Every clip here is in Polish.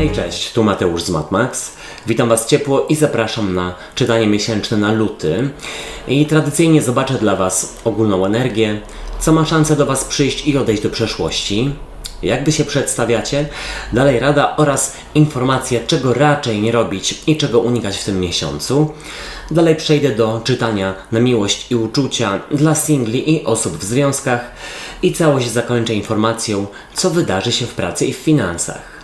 Hej, cześć, tu Mateusz z MatMax. Witam Was ciepło i zapraszam na czytanie miesięczne na luty. I tradycyjnie zobaczę dla Was ogólną energię, co ma szansę do Was przyjść i odejść do przeszłości, jak Wy się przedstawiacie, dalej rada oraz informacje, czego raczej nie robić i czego unikać w tym miesiącu. Dalej przejdę do czytania na miłość i uczucia dla singli i osób w związkach i całość zakończę informacją, co wydarzy się w pracy i w finansach.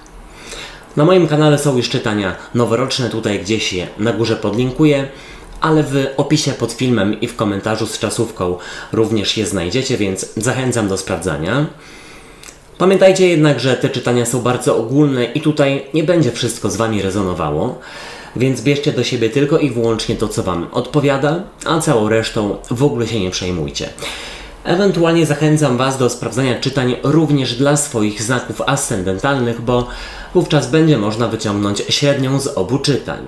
Na moim kanale są już czytania noworoczne, tutaj gdzieś je na górze podlinkuję, ale w opisie pod filmem i w komentarzu z czasówką również je znajdziecie, więc zachęcam do sprawdzania. Pamiętajcie jednak, że te czytania są bardzo ogólne i tutaj nie będzie wszystko z Wami rezonowało, więc bierzcie do siebie tylko i wyłącznie to, co Wam odpowiada, a całą resztą w ogóle się nie przejmujcie. Ewentualnie zachęcam Was do sprawdzania czytań również dla swoich znaków ascendentalnych, bo wówczas będzie można wyciągnąć średnią z obu czytań.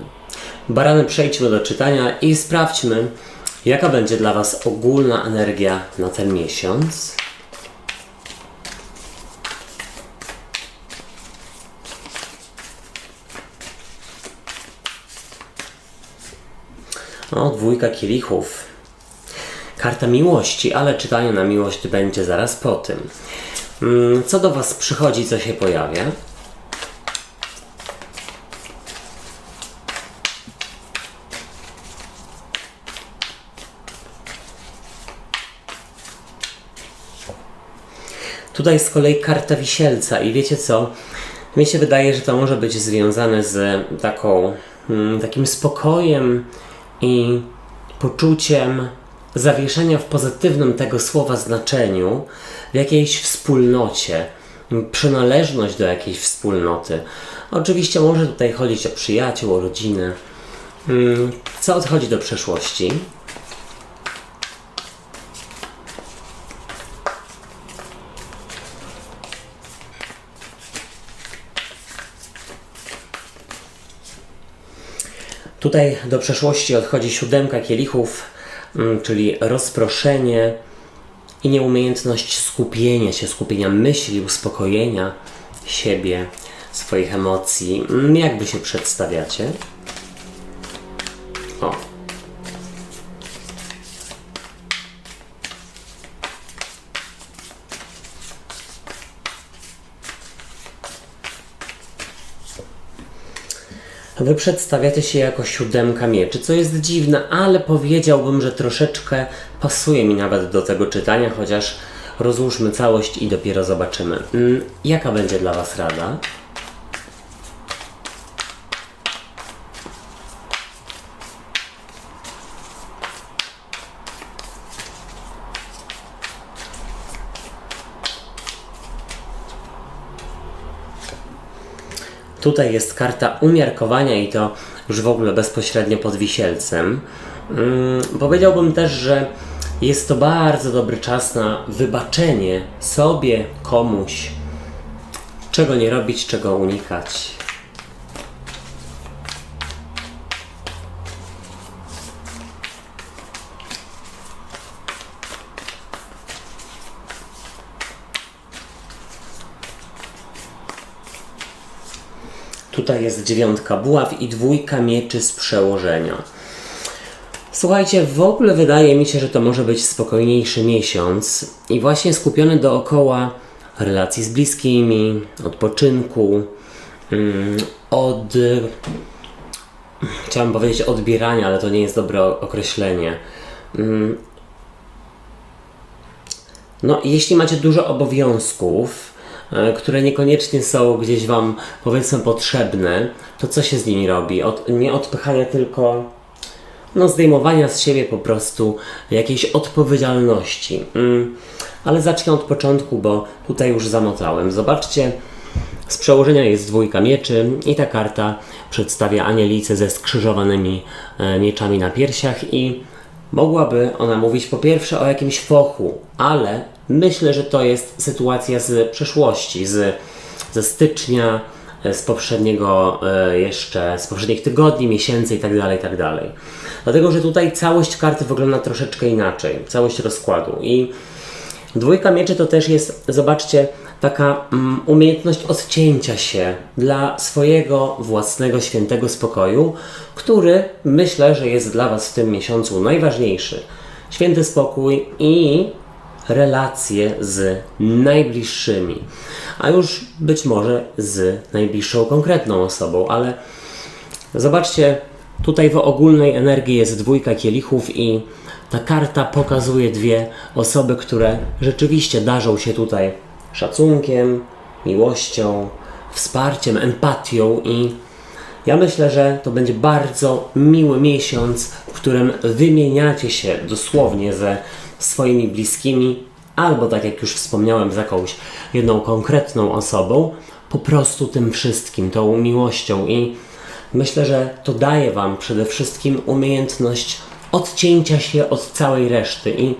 Barany, przejdźmy do czytania i sprawdźmy, jaka będzie dla Was ogólna energia na ten miesiąc. O, dwójka kielichów. Karta miłości, ale czytanie na miłość będzie zaraz po tym. Co do Was przychodzi, co się pojawia? Tutaj z kolei karta wisielca i wiecie co? Mi się wydaje, że to może być związane z takim spokojem i poczuciem zawieszenia w pozytywnym tego słowa znaczeniu w jakiejś wspólnocie, przynależność do jakiejś wspólnoty. Oczywiście może tutaj chodzić o przyjaciół, o rodzinę. Co odchodzi do przeszłości? Tutaj do przeszłości odchodzi siódemka kielichów, czyli rozproszenie i nieumiejętność skupienia myśli, uspokojenia siebie, swoich emocji. Jak Wy się przedstawiacie? O. Wy przedstawiacie się jako siódemka mieczy, co jest dziwne, ale powiedziałbym, że troszeczkę pasuje mi nawet do tego czytania, chociaż rozłóżmy całość i dopiero zobaczymy. Jaka będzie dla Was rada? Tutaj jest karta umiarkowania i to już w ogóle bezpośrednio pod wisielcem. Powiedziałbym też, że jest to bardzo dobry czas na wybaczenie sobie, komuś, czego nie robić, czego unikać. Tutaj jest dziewiątka buław i dwójka mieczy z przełożenia. Słuchajcie, w ogóle wydaje mi się, że to może być spokojniejszy miesiąc i właśnie skupiony dookoła relacji z bliskimi, odpoczynku, chciałem powiedzieć odbierania, ale to nie jest dobre określenie. No, jeśli macie dużo obowiązków, które niekoniecznie są gdzieś Wam, powiedzmy, potrzebne, to co się z nimi robi? Nie odpychania, tylko zdejmowania z siebie po prostu jakiejś odpowiedzialności. Ale zacznę od początku, bo tutaj już zamotałem. Zobaczcie, z przełożenia jest dwójka mieczy i ta karta przedstawia anielicę ze skrzyżowanymi mieczami na piersiach i mogłaby ona mówić po pierwsze o jakimś fochu, ale myślę, że to jest sytuacja z przeszłości, ze stycznia, z poprzednich tygodni, miesięcy itd., itd. Dlatego, że tutaj całość karty wygląda troszeczkę inaczej, całość rozkładu. I dwójka mieczy to też jest, zobaczcie, taka umiejętność odcięcia się dla swojego własnego świętego spokoju, który myślę, że jest dla Was w tym miesiącu najważniejszy. Święty spokój i relacje z najbliższymi, a już być może z najbliższą konkretną osobą, ale zobaczcie, tutaj w ogólnej energii jest dwójka kielichów i ta karta pokazuje dwie osoby, które rzeczywiście darzą się tutaj szacunkiem, miłością, wsparciem, empatią i ja myślę, że to będzie bardzo miły miesiąc, w którym wymieniacie się dosłownie ze swoimi bliskimi albo, tak jak już wspomniałem, z jakąś jedną konkretną osobą, po prostu tym wszystkim, tą miłością i myślę, że to daje Wam przede wszystkim umiejętność odcięcia się od całej reszty i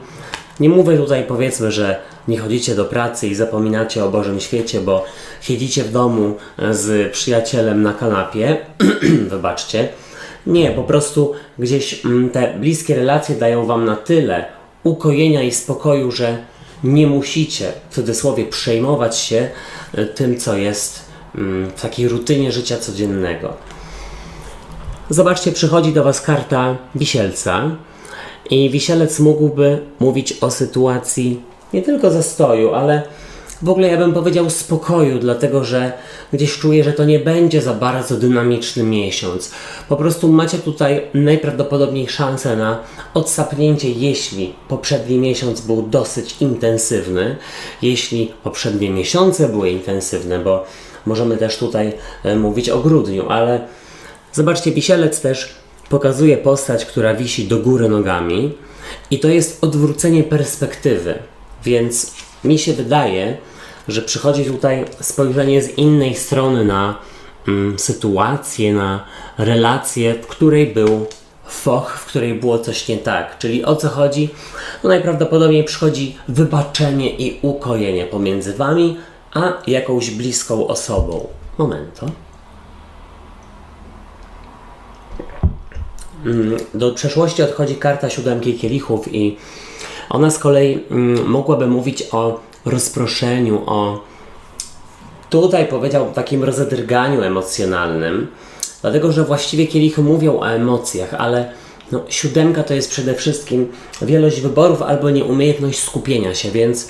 nie mówię tutaj, powiedzmy, że nie chodzicie do pracy i zapominacie o Bożym świecie, bo siedzicie w domu z przyjacielem na kanapie, wybaczcie. Nie, po prostu gdzieś te bliskie relacje dają Wam na tyle ukojenia i spokoju, że nie musicie w cudzysłowie przejmować się tym, co jest w takiej rutynie życia codziennego. Zobaczcie, przychodzi do Was karta Wisielca i Wisielec mógłby mówić o sytuacji nie tylko zastoju, ale w ogóle ja bym powiedział spokoju, dlatego że gdzieś czuję, że to nie będzie za bardzo dynamiczny miesiąc. Po prostu macie tutaj najprawdopodobniej szansę na odsapnięcie, jeśli poprzedni miesiąc był dosyć intensywny, jeśli poprzednie miesiące były intensywne, bo możemy też tutaj mówić o grudniu, ale zobaczcie, Wisielec też pokazuje postać, która wisi do góry nogami i to jest odwrócenie perspektywy, więc mi się wydaje, że przychodzi tutaj spojrzenie z innej strony na sytuację, na relację, w której był foch, w której było coś nie tak. Czyli o co chodzi? No najprawdopodobniej przychodzi wybaczenie i ukojenie pomiędzy Wami a jakąś bliską osobą. Momento. Do przeszłości odchodzi karta siódemki kielichów i ona z kolei mogłaby mówić o rozproszeniu, o tutaj powiedział takim rozedrganiu emocjonalnym, dlatego że właściwie kielichy mówią o emocjach, ale no, siódemka to jest przede wszystkim wielość wyborów albo nieumiejętność skupienia się, więc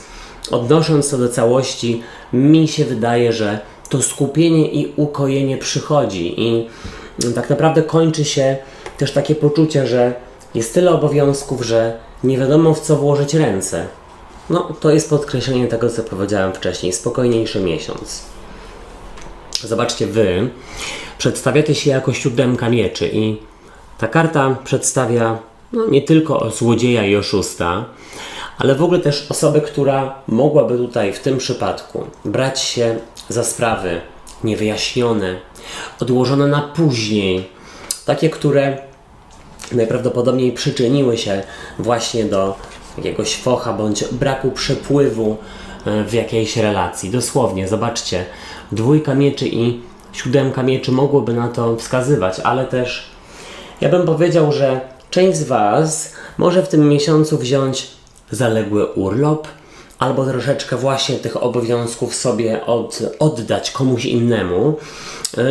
odnosząc to do całości, mi się wydaje, że to skupienie i ukojenie przychodzi i tak naprawdę kończy się też takie poczucie, że jest tyle obowiązków, że nie wiadomo w co włożyć ręce. No, to jest podkreślenie tego, co powiedziałem wcześniej. Spokojniejszy miesiąc. Zobaczcie, Wy przedstawiacie się jako siódemka mieczy i ta karta przedstawia no, nie tylko złodzieja i oszusta, ale w ogóle też osobę, która mogłaby tutaj w tym przypadku brać się za sprawy niewyjaśnione, odłożone na później, takie, które najprawdopodobniej przyczyniły się właśnie do jakiegoś focha bądź braku przepływu w jakiejś relacji. Dosłownie, zobaczcie, dwójka mieczy i siódemka mieczy mogłoby na to wskazywać, ale też ja bym powiedział, że część z Was może w tym miesiącu wziąć zaległy urlop albo troszeczkę właśnie tych obowiązków sobie oddać komuś innemu,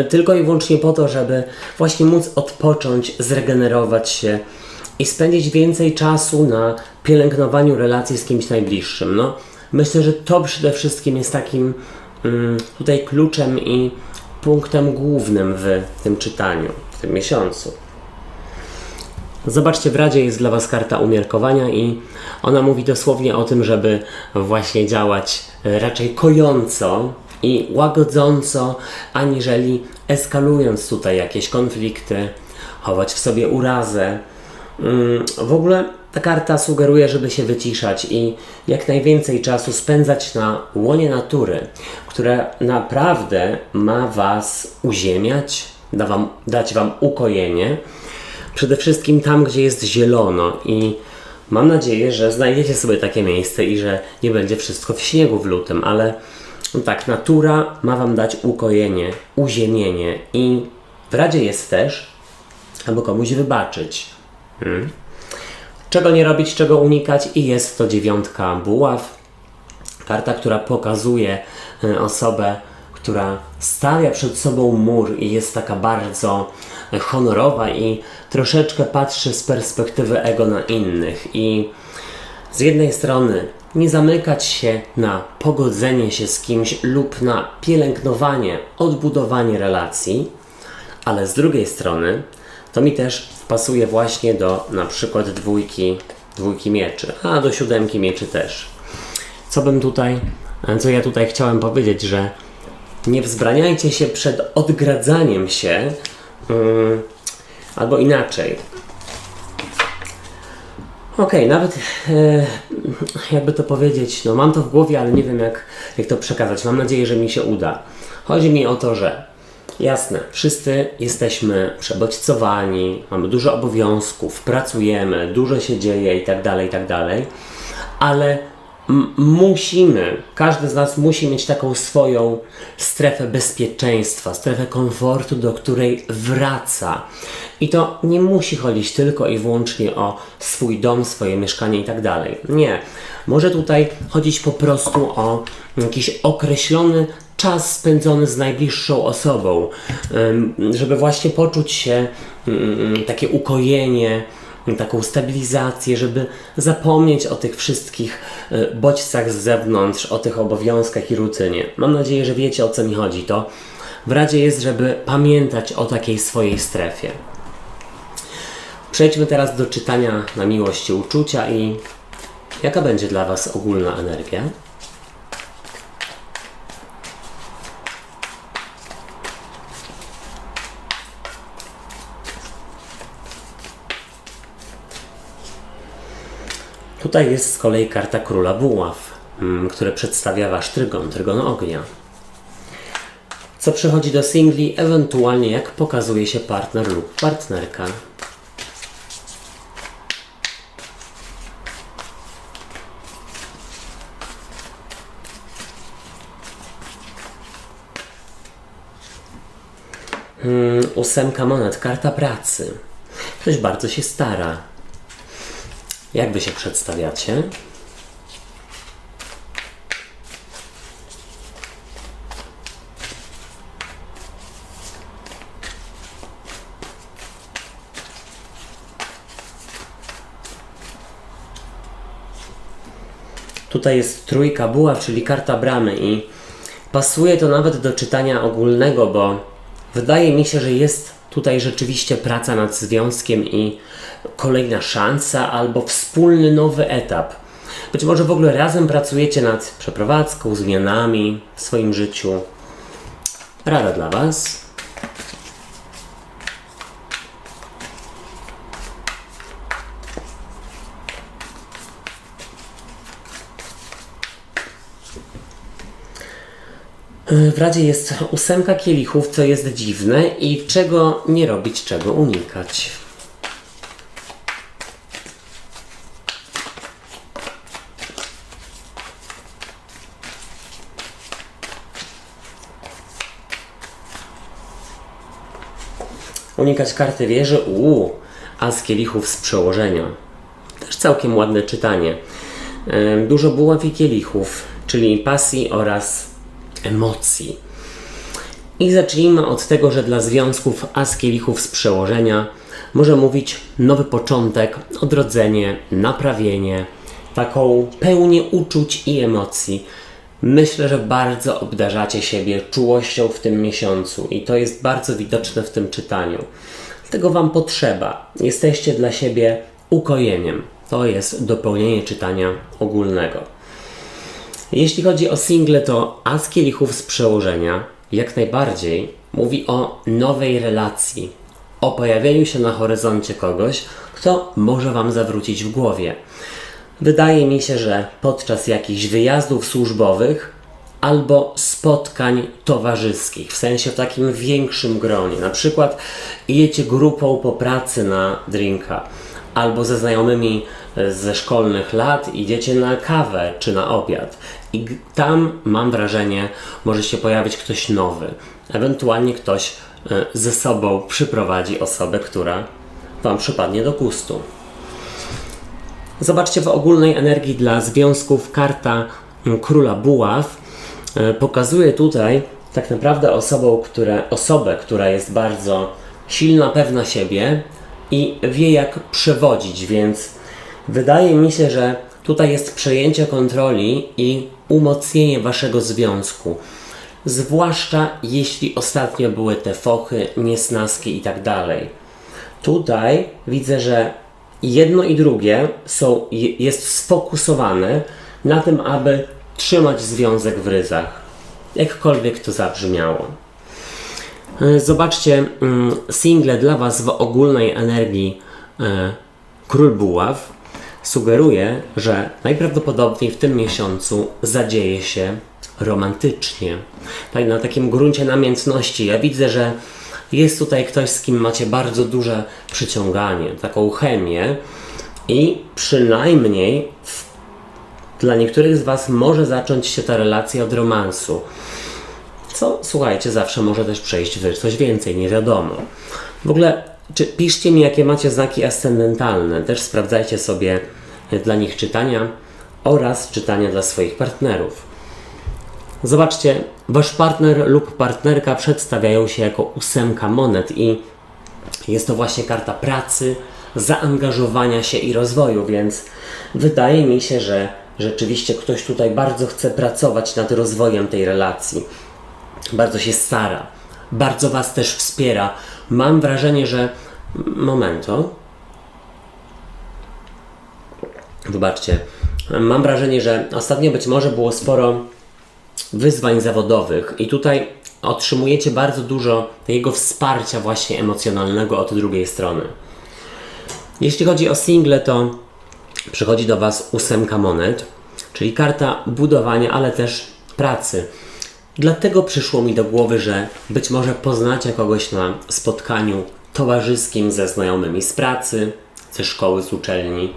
tylko i wyłącznie po to, żeby właśnie móc odpocząć, zregenerować się i spędzić więcej czasu na pielęgnowaniu relacji z kimś najbliższym. No, myślę, że to przede wszystkim jest takim tutaj kluczem i punktem głównym w tym czytaniu, w tym miesiącu. Zobaczcie, w Radzie jest dla Was karta umiarkowania i ona mówi dosłownie o tym, żeby właśnie działać raczej kojąco i łagodząco, aniżeli eskalując tutaj jakieś konflikty, chować w sobie urazę. W ogóle ta karta sugeruje, żeby się wyciszać i jak najwięcej czasu spędzać na łonie natury, które naprawdę ma Was uziemiać, dać Wam ukojenie. Przede wszystkim tam, gdzie jest zielono i mam nadzieję, że znajdziecie sobie takie miejsce i że nie będzie wszystko w śniegu w lutym, ale no tak, natura ma Wam dać ukojenie, uziemienie i w Radzie jest też, aby komuś wybaczyć. Czego nie robić, czego unikać i jest to dziewiątka buław. Karta, która pokazuje osobę, która stawia przed sobą mur i jest taka bardzo honorowa i troszeczkę patrzy z perspektywy ego na innych. I z jednej strony nie zamykać się na pogodzenie się z kimś lub na pielęgnowanie, odbudowanie relacji, ale z drugiej strony to mi też pasuje właśnie do na przykład dwójki mieczy, a do 7 mieczy też. Co ja tutaj chciałem powiedzieć, że nie wzbraniajcie się przed odgradzaniem się, albo inaczej. Nawet jakby to powiedzieć, no mam to w głowie, ale nie wiem jak to przekazać. Mam nadzieję, że mi się uda. Chodzi mi o to, że jasne, wszyscy jesteśmy przebodźcowani, mamy dużo obowiązków, pracujemy, dużo się dzieje i tak dalej, ale każdy z nas musi mieć taką swoją strefę bezpieczeństwa, strefę komfortu, do której wraca. I to nie musi chodzić tylko i wyłącznie o swój dom, swoje mieszkanie i tak dalej. Nie. Może tutaj chodzić po prostu o jakiś określony czas spędzony z najbliższą osobą, żeby właśnie poczuć się takie ukojenie, taką stabilizację, żeby zapomnieć o tych wszystkich bodźcach z zewnątrz, o tych obowiązkach i rutynie. Mam nadzieję, że wiecie, o co mi chodzi. To w radzie jest, żeby pamiętać o takiej swojej strefie. Przejdźmy teraz do czytania na miłość i uczucia i jaka będzie dla Was ogólna energia? Tutaj jest z kolei karta Króla Buław, które przedstawia Wasz trygon ognia. Co przychodzi do singli, ewentualnie jak pokazuje się partner lub partnerka. Ósemka monet, karta pracy. Ktoś bardzo się stara. Jak Wy się przedstawiacie? Tutaj jest trójka buław, czyli karta bramy i pasuje to nawet do czytania ogólnego, bo wydaje mi się, że jest tutaj rzeczywiście praca nad związkiem i kolejna szansa albo wspólny nowy etap. Być może w ogóle razem pracujecie nad przeprowadzką, zmianami w swoim życiu. Rada dla Was. W radzie jest ósemka kielichów, co jest dziwne i czego nie robić, czego unikać. Unikać karty wieży, as kielichów z przełożenia. Też całkiem ładne czytanie. Dużo buław i kielichów, czyli pasji oraz emocji. I zacznijmy od tego, że dla związków as kielichów z przełożenia może mówić nowy początek, odrodzenie, naprawienie, taką pełnię uczuć i emocji. Myślę, że bardzo obdarzacie siebie czułością w tym miesiącu i to jest bardzo widoczne w tym czytaniu. Tego Wam potrzeba. Jesteście dla siebie ukojeniem. To jest dopełnienie czytania ogólnego. Jeśli chodzi o single, to as kielichów z przełożenia jak najbardziej mówi o nowej relacji, o pojawieniu się na horyzoncie kogoś, kto może Wam zawrócić w głowie. Wydaje mi się, że podczas jakichś wyjazdów służbowych albo spotkań towarzyskich, w sensie w takim większym gronie. Na przykład idziecie grupą po pracy na drinka, albo ze znajomymi ze szkolnych lat idziecie na kawę czy na obiad. I tam, mam wrażenie, może się pojawić ktoś nowy. Ewentualnie ktoś ze sobą przyprowadzi osobę, która Wam przypadnie do gustu. Zobaczcie, w ogólnej energii dla związków karta Króla Buław pokazuje tutaj tak naprawdę osobę, która jest bardzo silna, pewna siebie i wie jak przewodzić, więc wydaje mi się, że tutaj jest przejęcie kontroli i umocnienie waszego związku. Zwłaszcza jeśli ostatnio były te fochy, niesnaski i tak dalej. Tutaj widzę, że jedno i drugie jest sfokusowane na tym, aby trzymać związek w ryzach. Jakkolwiek to zabrzmiało. Zobaczcie, single dla was w ogólnej energii Król Buław sugeruje, że najprawdopodobniej w tym miesiącu zadzieje się romantycznie. Tak, na takim gruncie namiętności. Ja widzę, że jest tutaj ktoś, z kim macie bardzo duże przyciąganie, taką chemię i przynajmniej dla niektórych z was może zacząć się ta relacja od romansu. Co, słuchajcie, zawsze może też przejść w coś więcej, nie wiadomo. W ogóle, piszcie mi, jakie macie znaki ascendentalne. Też sprawdzajcie sobie dla nich czytania oraz czytania dla swoich partnerów. Zobaczcie, wasz partner lub partnerka przedstawiają się jako 8 monet i jest to właśnie karta pracy, zaangażowania się i rozwoju, więc wydaje mi się, że rzeczywiście ktoś tutaj bardzo chce pracować nad rozwojem tej relacji. Bardzo się stara, bardzo was też wspiera. Mam wrażenie, że... Wybaczcie. Mam wrażenie, że ostatnio być może było sporo wyzwań zawodowych i tutaj otrzymujecie bardzo dużo jego wsparcia właśnie emocjonalnego od drugiej strony. Jeśli chodzi o single, to przychodzi do was 8 monet, czyli karta budowania, ale też pracy. Dlatego przyszło mi do głowy, że być może poznacie kogoś na spotkaniu towarzyskim ze znajomymi z pracy, ze szkoły, z uczelni.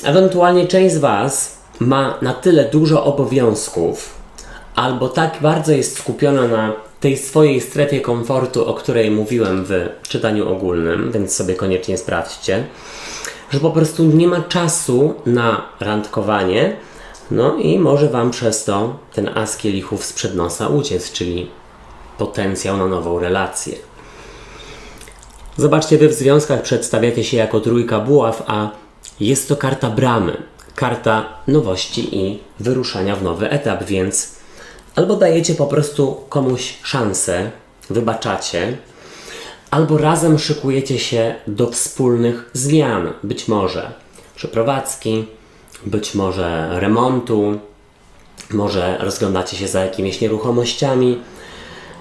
Ewentualnie część z was ma na tyle dużo obowiązków, albo tak bardzo jest skupiona na tej swojej strefie komfortu, o której mówiłem w czytaniu ogólnym, więc sobie koniecznie sprawdźcie, że po prostu nie ma czasu na randkowanie, no i może wam przez to ten as kielichów sprzed nosa uciec, czyli potencjał na nową relację. Zobaczcie, wy w związkach przedstawiacie się jako 3 buław, a jest to karta bramy, karta nowości i wyruszania w nowy etap, więc albo dajecie po prostu komuś szansę, wybaczacie, albo razem szykujecie się do wspólnych zmian, być może przeprowadzki, być może remontu, może rozglądacie się za jakimiś nieruchomościami.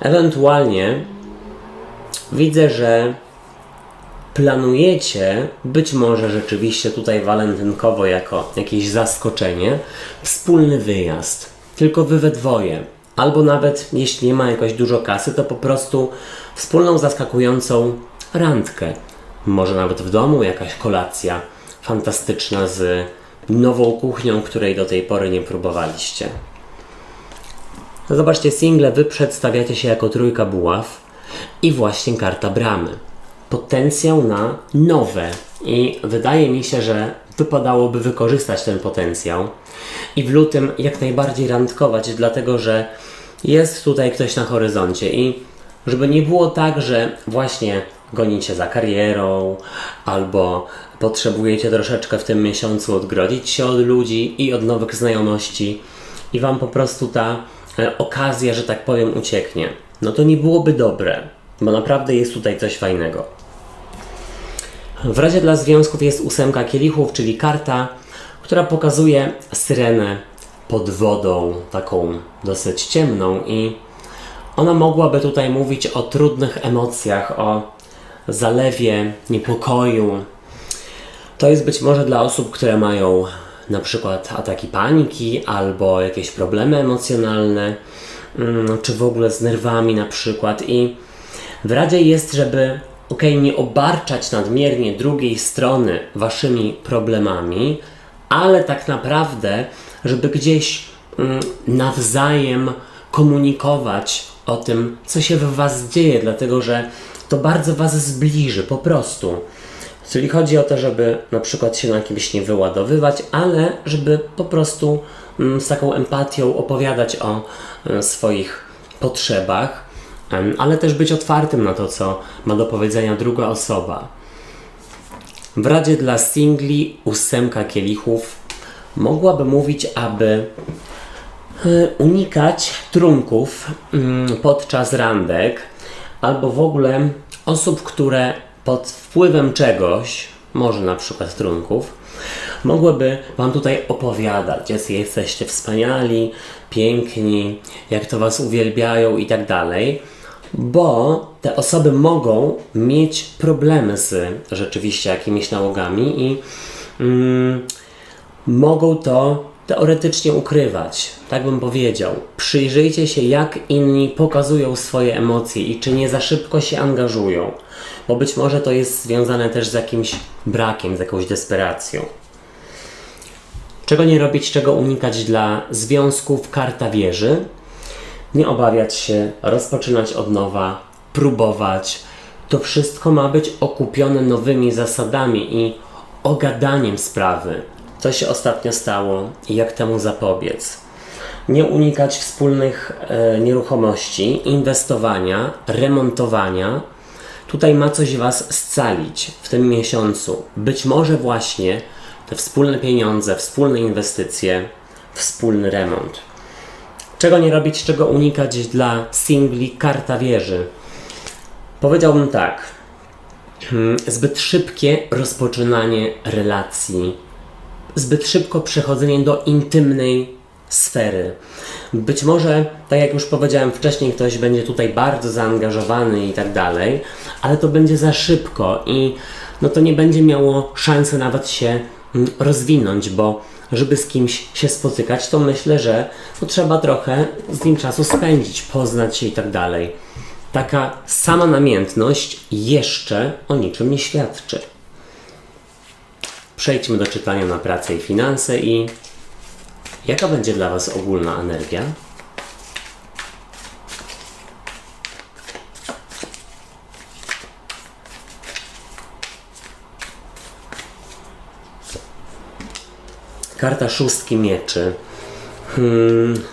Ewentualnie widzę, że planujecie, być może rzeczywiście tutaj walentynkowo jako jakieś zaskoczenie, wspólny wyjazd, tylko wy we dwoje. Albo nawet jeśli nie ma jakoś dużo kasy, to po prostu wspólną zaskakującą randkę. Może nawet w domu jakaś kolacja fantastyczna z nową kuchnią, której do tej pory nie próbowaliście. Zobaczcie, single, wy przedstawiacie się jako 3 buław i właśnie karta bramy. Potencjał na nowe i wydaje mi się, że wypadałoby wykorzystać ten potencjał i w lutym jak najbardziej randkować, dlatego że jest tutaj ktoś na horyzoncie i żeby nie było tak, że właśnie gonicie za karierą albo potrzebujecie troszeczkę w tym miesiącu odgrodzić się od ludzi i od nowych znajomości i wam po prostu ta okazja, że tak powiem, ucieknie. No to nie byłoby dobre, bo naprawdę jest tutaj coś fajnego. W razie dla związków jest 8 kielichów, czyli karta, która pokazuje syrenę pod wodą, taką dosyć ciemną i ona mogłaby tutaj mówić o trudnych emocjach, o zalewie niepokoju. To jest być może dla osób, które mają na przykład ataki paniki albo jakieś problemy emocjonalne, czy w ogóle z nerwami na przykład i w radzie jest, żeby nie obarczać nadmiernie drugiej strony waszymi problemami, ale tak naprawdę, żeby gdzieś nawzajem komunikować o tym, co się w was dzieje, dlatego że to bardzo was zbliży, po prostu. Czyli chodzi o to, żeby na przykład się na kimś nie wyładowywać, ale żeby po prostu z taką empatią opowiadać o swoich potrzebach, ale też być otwartym na to, co ma do powiedzenia druga osoba. W radzie dla singli 8 kielichów mogłaby mówić, aby unikać trunków podczas randek, albo w ogóle osób, które pod wpływem czegoś, może na przykład trunków, mogłyby Wam tutaj opowiadać, jacy jesteście wspaniali, piękni, jak to Was uwielbiają i tak dalej, bo te osoby mogą mieć problemy z rzeczywiście jakimiś nałogami i mogą to teoretycznie ukrywać. Tak bym powiedział. Przyjrzyjcie się, jak inni pokazują swoje emocje i czy nie za szybko się angażują, bo być może to jest związane też z jakimś brakiem, z jakąś desperacją. Czego nie robić, czego unikać dla związków? Karta wieży. Nie obawiać się, rozpoczynać od nowa, próbować. To wszystko ma być okupione nowymi zasadami i ogadaniem sprawy. Co się ostatnio stało i jak temu zapobiec. Nie unikać wspólnych nieruchomości, inwestowania, remontowania. Tutaj ma coś Was scalić w tym miesiącu. Być może właśnie te wspólne pieniądze, wspólne inwestycje, wspólny remont. Czego nie robić, czego unikać dla singli? Karta wieży. Powiedziałbym tak. Zbyt szybkie rozpoczynanie relacji. Zbyt szybko przechodzenie do intymnej sfery. Być może, tak jak już powiedziałem wcześniej, ktoś będzie tutaj bardzo zaangażowany i tak dalej, ale to będzie za szybko i no to nie będzie miało szansy nawet się rozwinąć, bo żeby z kimś się spotykać, to myślę, że to trzeba trochę z nim czasu spędzić, poznać się i tak dalej. Taka sama namiętność jeszcze o niczym nie świadczy. Przejdźmy do czytania na pracę i finanse i jaka będzie dla Was ogólna energia? Karta 6 mieczy.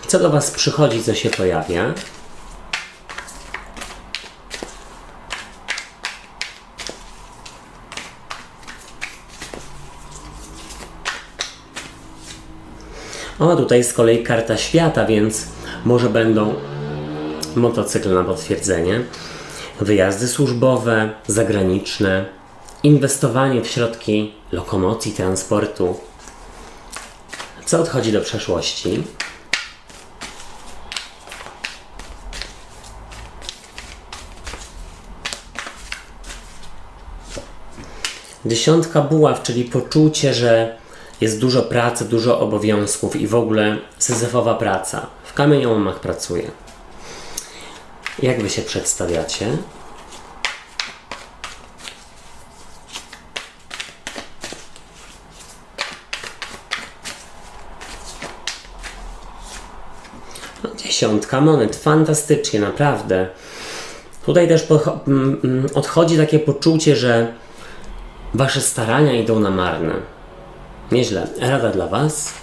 Co do Was przychodzi, co się pojawia? O, tutaj z kolei karta świata, więc może będą motocykle na potwierdzenie, wyjazdy służbowe, zagraniczne, inwestowanie w środki lokomocji, transportu. Co odchodzi do przeszłości? Dziesiątka buław, czyli poczucie, że jest dużo pracy, dużo obowiązków i w ogóle syzyfowa praca. W kamieniołomach pracuję. Jak Wy się przedstawiacie? Dziesiątka monet. Fantastycznie, naprawdę. Tutaj też odchodzi takie poczucie, że Wasze starania idą na marne. Nieźle. Rada dla Was.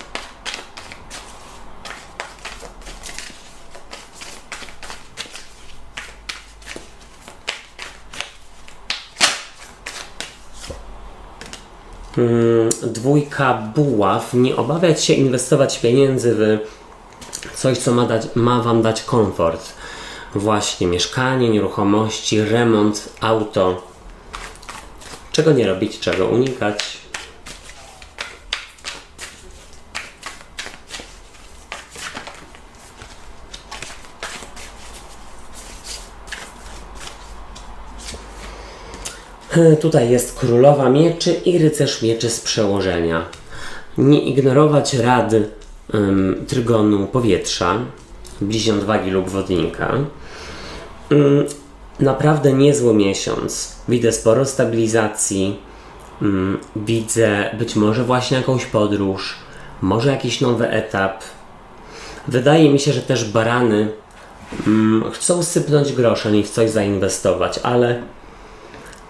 Dwójka buław. Nie obawiać się inwestować pieniędzy w coś, co ma Wam dać komfort. Właśnie mieszkanie, nieruchomości, remont, auto. Czego nie robić, czego unikać. Tutaj jest królowa mieczy i rycerz mieczy z przełożenia. Nie ignorować rad trygonu powietrza, bliźniąt wagi lub wodnika. Naprawdę niezły miesiąc. Widzę sporo stabilizacji. Widzę być może właśnie jakąś podróż, może jakiś nowy etap. Wydaje mi się, że też barany chcą sypnąć groszem i w coś zainwestować, ale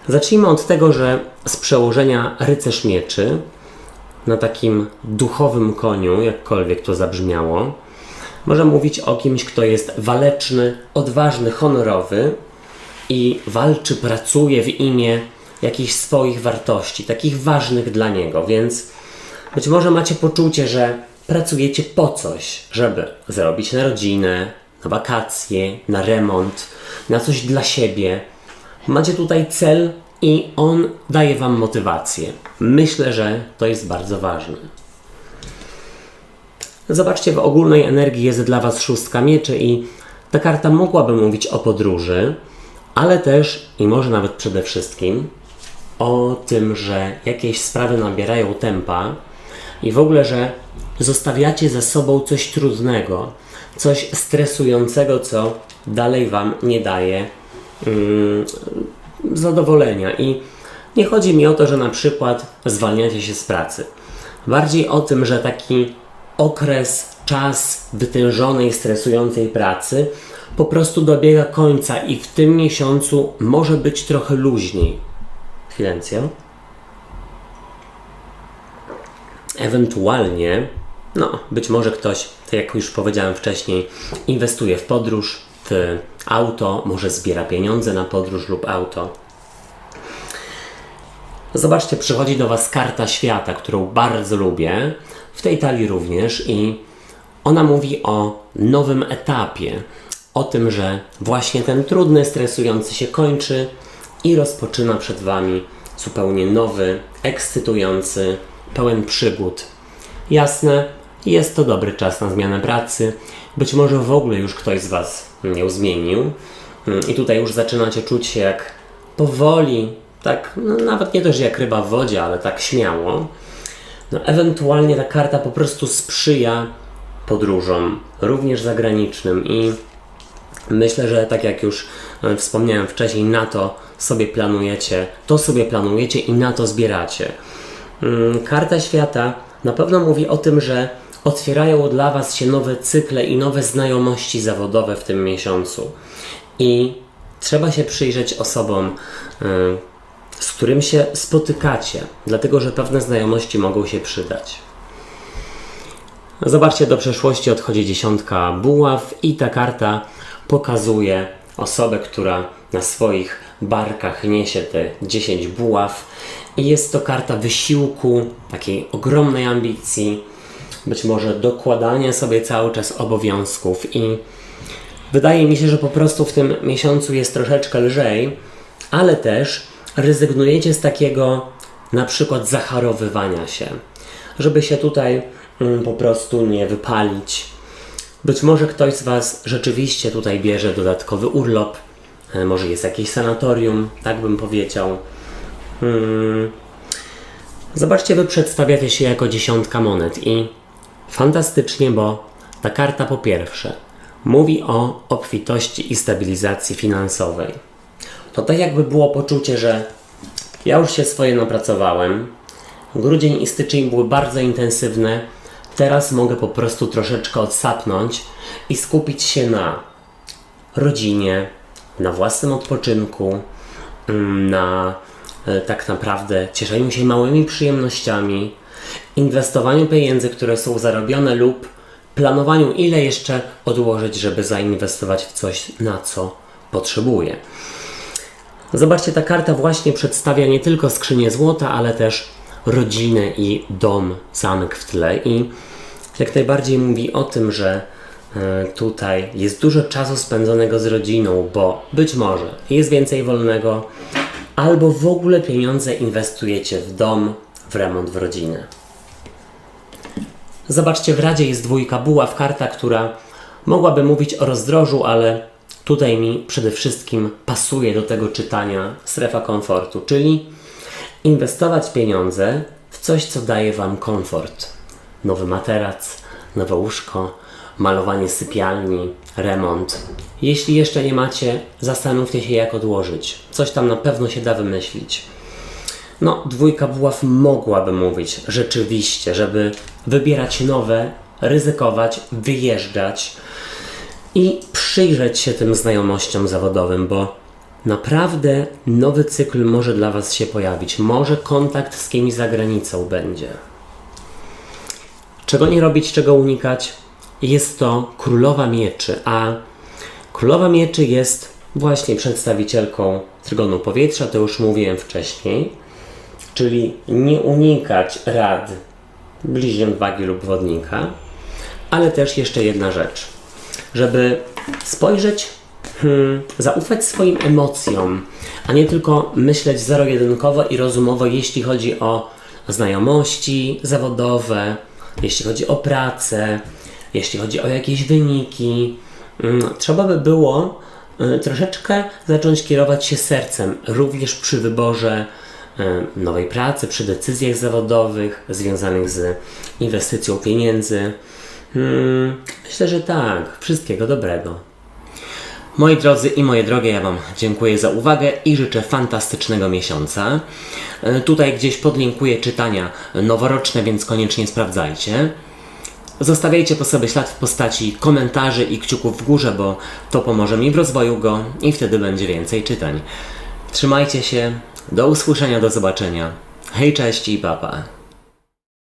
Zacznijmy od tego, że z przełożenia rycerz mieczy na takim duchowym koniu, jakkolwiek to zabrzmiało, może mówić o kimś, kto jest waleczny, odważny, honorowy i walczy, pracuje w imię jakichś swoich wartości, takich ważnych dla niego, więc być może macie poczucie, że pracujecie po coś, żeby zarobić na rodzinę, na wakacje, na remont, na coś dla siebie. Macie tutaj cel i on daje wam motywację. Myślę, że to jest bardzo ważne. Zobaczcie, w ogólnej energii jest dla was szóstka mieczy i ta karta mogłaby mówić o podróży, ale też i może nawet przede wszystkim o tym, że jakieś sprawy nabierają tempa i w ogóle, że zostawiacie za sobą coś trudnego, coś stresującego, co dalej wam nie daje zadowolenia. I nie chodzi mi o to, że na przykład zwalniacie się z pracy. Bardziej o tym, że taki okres, czas wytężonej, stresującej pracy po prostu dobiega końca i w tym miesiącu może być trochę luźniej. Chwilencję. Ewentualnie, być może ktoś, tak jak już powiedziałem wcześniej, inwestuje w podróż, w auto, może zbiera pieniądze na podróż lub auto. Zobaczcie, przychodzi do was karta świata, którą bardzo lubię, w tej talii również, i ona mówi o nowym etapie, o tym, że właśnie ten trudny, stresujący się kończy i rozpoczyna przed wami zupełnie nowy, ekscytujący, pełen przygód. Jasne, jest to dobry czas na zmianę pracy, być może w ogóle już ktoś z was ją zmienił i tutaj już zaczynacie czuć się jak powoli, tak, nawet nie to, że jak ryba w wodzie, ale tak śmiało. Ewentualnie ta karta po prostu sprzyja podróżom, również zagranicznym, i myślę, że tak jak już wspomniałem wcześniej, na to sobie planujecie i na to zbieracie. Karta świata na pewno mówi o tym, że otwierają dla was się nowe cykle i nowe znajomości zawodowe w tym miesiącu. I trzeba się przyjrzeć osobom, z którym się spotykacie, dlatego że pewne znajomości mogą się przydać. Zobaczcie, do przeszłości odchodzi 10 buław i ta karta pokazuje osobę, która na swoich barkach niesie te 10 buław i jest to karta wysiłku, takiej ogromnej ambicji, być może dokładania sobie cały czas obowiązków, i wydaje mi się, że po prostu w tym miesiącu jest troszeczkę lżej, ale też rezygnujecie z takiego na przykład zacharowywania się, żeby się tutaj po prostu nie wypalić. Być może ktoś z was rzeczywiście tutaj bierze dodatkowy urlop, może jest jakieś sanatorium, tak bym powiedział. Zobaczcie, wy przedstawiacie się jako 10 monet i fantastycznie, bo ta karta po pierwsze mówi o obfitości i stabilizacji finansowej. To tak jakby było poczucie, że ja już się swoje napracowałem, grudzień i styczeń były bardzo intensywne, teraz mogę po prostu troszeczkę odsapnąć i skupić się na rodzinie, na własnym odpoczynku, na tak naprawdę cieszeniu się małymi przyjemnościami, inwestowaniu pieniędzy, które są zarobione, lub planowaniu, ile jeszcze odłożyć, żeby zainwestować w coś, na co potrzebuję. Zobaczcie, ta karta właśnie przedstawia nie tylko skrzynię złota, ale też rodzinę i dom, zamek w tle, i jak najbardziej mówi o tym, że tutaj jest dużo czasu spędzonego z rodziną, bo być może jest więcej wolnego, albo w ogóle pieniądze inwestujecie w dom, w remont, w rodzinę. Zobaczcie, w Radzie jest 2 buław, karta, która mogłaby mówić o rozdrożu, ale tutaj mi przede wszystkim pasuje do tego czytania strefa komfortu, czyli inwestować pieniądze w coś, co daje wam komfort. Nowy materac, nowe łóżko, malowanie sypialni, remont. Jeśli jeszcze nie macie, zastanówcie się, jak odłożyć. Coś tam na pewno się da wymyślić. 2 buław mogłaby mówić rzeczywiście, żeby wybierać nowe, ryzykować, wyjeżdżać i przyjrzeć się tym znajomościom zawodowym, bo Naprawdę nowy cykl może dla Was się pojawić. Może kontakt z kimś za granicą będzie. Czego nie robić, czego unikać? Jest to Królowa Mieczy, a Królowa Mieczy jest właśnie przedstawicielką Trygonu Powietrza, to już mówiłem wcześniej, czyli nie unikać rad bliźniąt wagi lub wodnika, ale też jeszcze jedna rzecz, żeby spojrzeć, zaufać swoim emocjom, a nie tylko myśleć zero-jedynkowo i rozumowo, jeśli chodzi o znajomości zawodowe, jeśli chodzi o pracę, jeśli chodzi o jakieś wyniki. Trzeba by było troszeczkę zacząć kierować się sercem, również przy wyborze nowej pracy, przy decyzjach zawodowych związanych z inwestycją pieniędzy. Myślę, że tak. Wszystkiego dobrego. Moi drodzy i moje drogie, ja Wam dziękuję za uwagę i życzę fantastycznego miesiąca. Tutaj gdzieś podlinkuję czytania noworoczne, więc koniecznie sprawdzajcie. Zostawiajcie po sobie ślad w postaci komentarzy i kciuków w górze, bo to pomoże mi w rozwoju go i wtedy będzie więcej czytań. Trzymajcie się, do usłyszenia, do zobaczenia. Hej, cześć i pa pa.